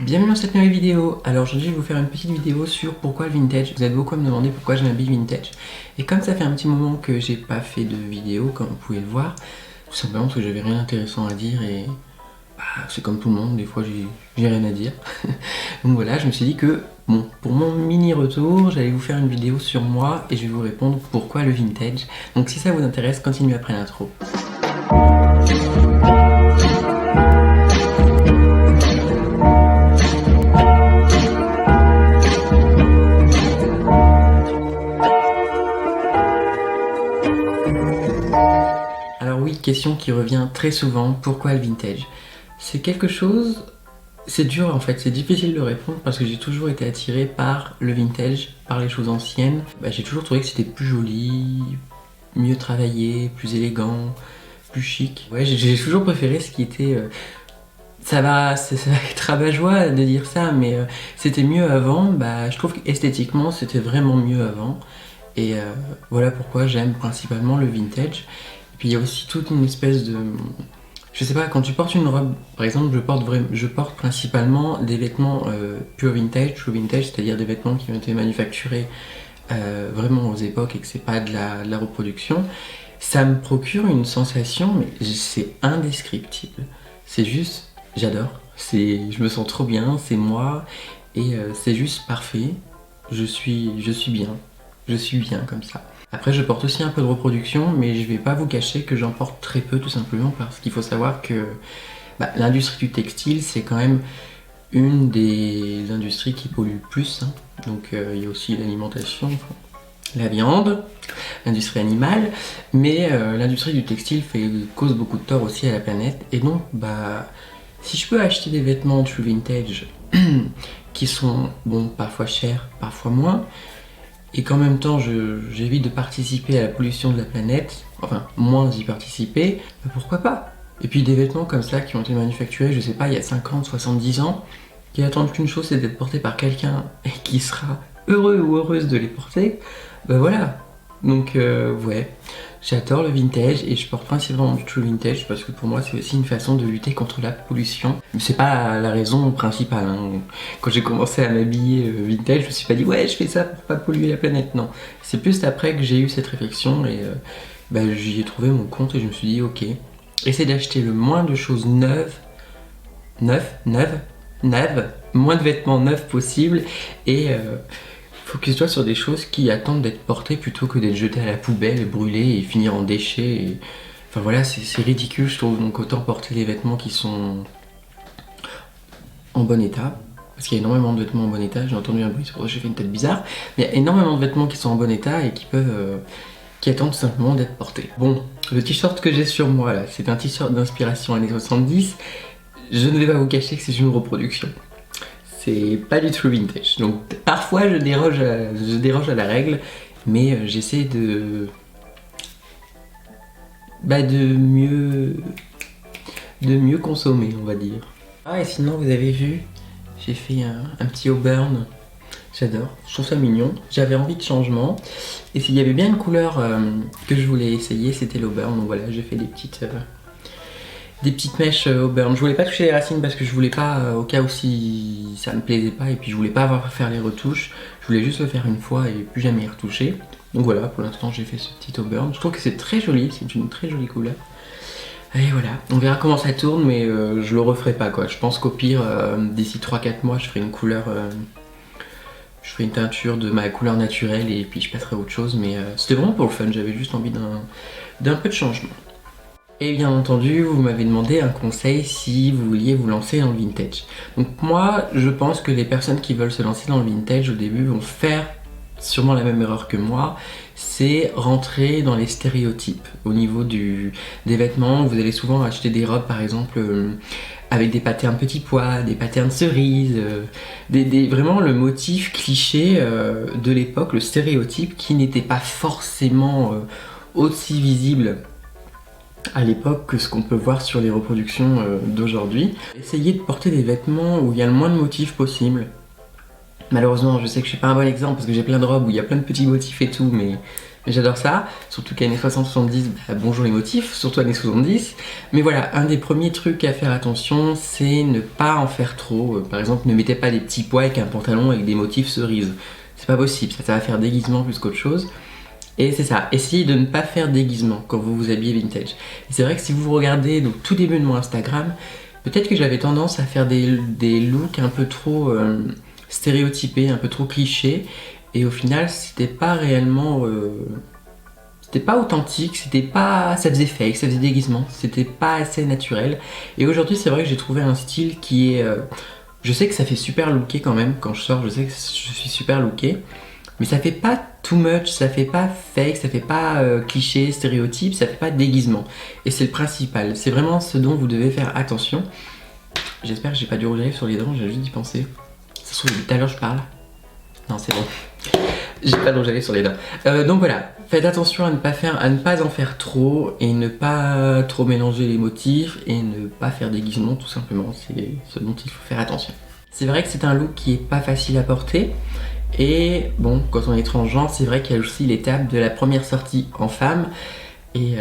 Bienvenue dans cette nouvelle vidéo. Alors aujourd'hui je vais vous faire une petite vidéo sur pourquoi le vintage. Vous êtes beaucoup à me demander pourquoi je m'habille vintage. Et comme ça fait un petit moment que j'ai pas fait de vidéo, comme vous pouvez le voir, tout simplement parce que j'avais rien d'intéressant à dire et c'est comme tout le monde, des fois j'ai rien à dire. Donc voilà, je me suis dit que bon, pour mon mini retour, j'allais vous faire une vidéo sur moi et je vais vous répondre pourquoi le vintage. Donc si ça vous intéresse, continuez après l'intro. Alors oui, question qui revient très souvent, pourquoi le vintage? C'est quelque chose, c'est dur en fait, c'est difficile de répondre parce que j'ai toujours été attiré par le vintage, par les choses anciennes. J'ai toujours trouvé que c'était plus joli, mieux travaillé, plus élégant, plus chic. Ouais, j'ai toujours préféré ce qui était... ça va être rabat-joie de dire ça, mais c'était mieux avant. Je trouve qu'esthétiquement c'était vraiment mieux avant. Et voilà pourquoi j'aime principalement le vintage. Et puis il y a aussi toute une espèce de... Je sais pas, quand tu portes une robe, par exemple, je porte principalement des vêtements pure vintage, true vintage, c'est-à-dire des vêtements qui ont été manufacturés vraiment aux époques et que c'est pas de la reproduction. Ça me procure une sensation, mais c'est indescriptible. C'est juste, j'adore. Je me sens trop bien, c'est moi, et c'est juste parfait. Je suis bien. Je suis bien comme ça. Après je porte aussi un peu de reproduction, mais je vais pas vous cacher que j'en porte très peu, tout simplement parce qu'il faut savoir que l'industrie du textile c'est quand même une des industries qui pollue le plus, hein. Donc il y a aussi l'alimentation, la viande, l'industrie animale, mais l'industrie du textile cause beaucoup de tort aussi à la planète. Et donc si je peux acheter des vêtements true vintage qui sont bon parfois chers, parfois moins, et qu'en même temps j'évite de participer à la pollution de la planète, enfin moins y participer, pourquoi pas? Et puis des vêtements comme ça qui ont été manufacturés, je sais pas, il y a 50, 70 ans, qui attendent qu'une chose, c'est d'être portés par quelqu'un et qui sera heureux ou heureuse de les porter, voilà. Donc ouais, j'adore le vintage et je porte principalement du true vintage parce que pour moi c'est aussi une façon de lutter contre la pollution. Mais c'est pas la raison principale, hein. Quand j'ai commencé à m'habiller vintage, je me suis pas dit ouais je fais ça pour pas polluer la planète, non. C'est plus après que j'ai eu cette réflexion et j'y ai trouvé mon compte et je me suis dit ok, essaie d'acheter le moins de choses neuves, moins de vêtements neufs possible et focus-toi sur des choses qui attendent d'être portées plutôt que d'être jetées à la poubelle, brûlées et finir en déchets. Enfin voilà, c'est ridicule je trouve, donc autant porter des vêtements qui sont en bon état. Parce qu'il y a énormément de vêtements en bon état, j'ai entendu un bruit, c'est pour ça que j'ai fait une tête bizarre. Mais il y a énormément de vêtements qui sont en bon état et qui attendent tout simplement d'être portés. Bon, le t-shirt que j'ai sur moi là, c'est un t-shirt d'inspiration années 70. Je ne vais pas vous cacher que c'est une reproduction. C'est pas du true vintage. Donc parfois je déroge à la règle, mais j'essaie de mieux consommer, on va dire. Ah et sinon vous avez vu, j'ai fait un petit auburn. J'adore, je trouve ça mignon. J'avais envie de changement. Et s'il y avait bien une couleur que je voulais essayer, c'était l'auburn. Donc voilà, j'ai fait des petites mèches auburn. Je voulais pas toucher les racines parce que je voulais pas, au cas où si ça me plaisait pas, et puis je voulais pas avoir à faire les retouches. Je voulais juste le faire une fois et plus jamais y retoucher. Donc voilà, pour l'instant j'ai fait ce petit auburn. Je trouve que c'est très joli, c'est une très jolie couleur. Et voilà, on verra comment ça tourne, mais je le referai pas quoi. Je pense qu'au pire, d'ici 3-4 mois, je ferai une couleur... je ferai une teinture de ma couleur naturelle et puis je passerai à autre chose, mais c'était vraiment pour le fun, j'avais juste envie d'un peu de changement. Et bien entendu, vous m'avez demandé un conseil si vous vouliez vous lancer dans le vintage. Donc moi, je pense que les personnes qui veulent se lancer dans le vintage au début vont faire sûrement la même erreur que moi, c'est rentrer dans les stéréotypes. Au niveau des vêtements, vous allez souvent acheter des robes par exemple avec des patterns petits pois, des patterns cerises, vraiment le motif cliché de l'époque, le stéréotype qui n'était pas forcément aussi visible à l'époque que ce qu'on peut voir sur les reproductions d'aujourd'hui. Essayez de porter des vêtements où il y a le moins de motifs possible. Malheureusement, je sais que je suis pas un bon exemple parce que j'ai plein de robes où il y a plein de petits motifs et tout, mais J'adore ça, surtout qu'années 60-70, bah, bonjour les motifs, surtout années 70. Mais voilà, un des premiers trucs à faire attention, c'est ne pas en faire trop. Par exemple, ne mettez pas des petits pois avec un pantalon avec des motifs cerises. C'est pas possible, ça va faire déguisement plus qu'autre chose. Et c'est ça, essayez de ne pas faire déguisement quand vous vous habillez vintage. Et c'est vrai que si vous regardez donc, tout début de mon Instagram, peut-être que j'avais tendance à faire des looks un peu trop stéréotypés, un peu trop clichés. Et au final, c'était pas réellement... c'était pas authentique, c'était pas... ça faisait fake, ça faisait déguisement, c'était pas assez naturel. Et aujourd'hui, c'est vrai que j'ai trouvé un style qui est... je sais que ça fait super looké quand même, quand je sors, je sais que je suis super looké. Mais ça fait pas too much, ça fait pas fake, ça fait pas cliché, stéréotype, ça fait pas déguisement. Et c'est le principal, c'est vraiment ce dont vous devez faire attention. J'espère que j'ai pas du rouge à lèvres sur les dents, j'ai juste d'y penser. Ça se trouve, tout à l'heure je parle. Non, c'est bon. J'ai pas de rouge à lèvres sur les dents. Donc voilà, faites attention à ne pas en faire trop et ne pas trop mélanger les motifs et ne pas faire déguisement tout simplement. C'est ce dont il faut faire attention. C'est vrai que c'est un look qui est pas facile à porter. Et bon, quand on est transgenre, c'est vrai qu'il y a aussi l'étape de la première sortie en femme. Et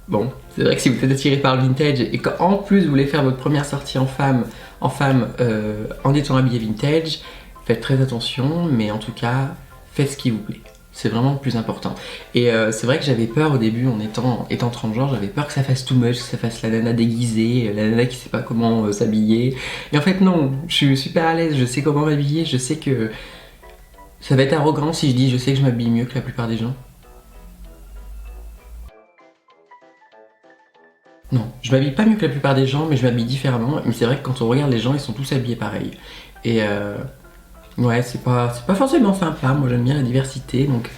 bon, c'est vrai que si vous êtes attiré par le vintage et qu'en plus vous voulez faire votre première sortie en femme en étant habillé vintage, faites très attention, mais en tout cas, faites ce qui vous plaît. C'est vraiment le plus important. Et c'est vrai que j'avais peur au début, en étant transgenre, j'avais peur que ça fasse too much, que ça fasse la nana déguisée, la nana qui sait pas comment s'habiller. Et en fait non, je suis super à l'aise, je sais comment m'habiller, je sais que... ça va être arrogant si je dis je sais que je m'habille mieux que la plupart des gens. Non, je m'habille pas mieux que la plupart des gens, mais je m'habille différemment. Mais c'est vrai que quand on regarde les gens, ils sont tous habillés pareil. Et ouais, c'est pas forcément sympa. Moi j'aime bien la diversité. Donc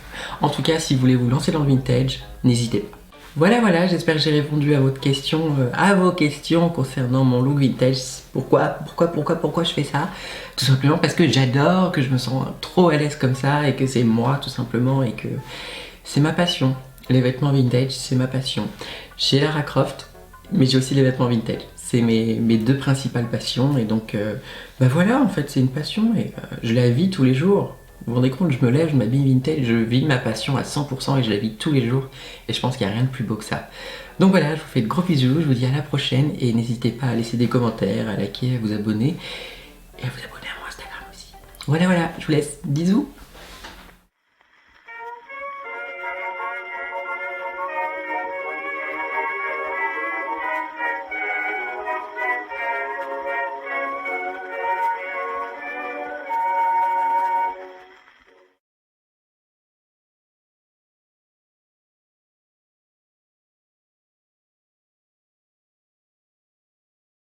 en tout cas, si vous voulez vous lancer dans le vintage, n'hésitez pas. Voilà, j'espère que j'ai répondu à vos questions concernant mon look vintage. Pourquoi je fais ça? Tout simplement parce que j'adore, que je me sens trop à l'aise comme ça et que c'est moi tout simplement et que c'est ma passion. Les vêtements vintage, c'est ma passion. J'ai Lara Croft, mais j'ai aussi les vêtements vintage. C'est mes deux principales passions et donc bah voilà, en fait c'est une passion et je la vis tous les jours. Vous vous rendez compte, je me lève, je m'habille vintage, je vis ma passion à 100% et je la vis tous les jours. Et je pense qu'il n'y a rien de plus beau que ça. Donc voilà, je vous fais de gros bisous, je vous dis à la prochaine et n'hésitez pas à laisser des commentaires, à liker, à vous abonner et à vous abonner à mon Instagram aussi. Voilà, je vous laisse, bisous.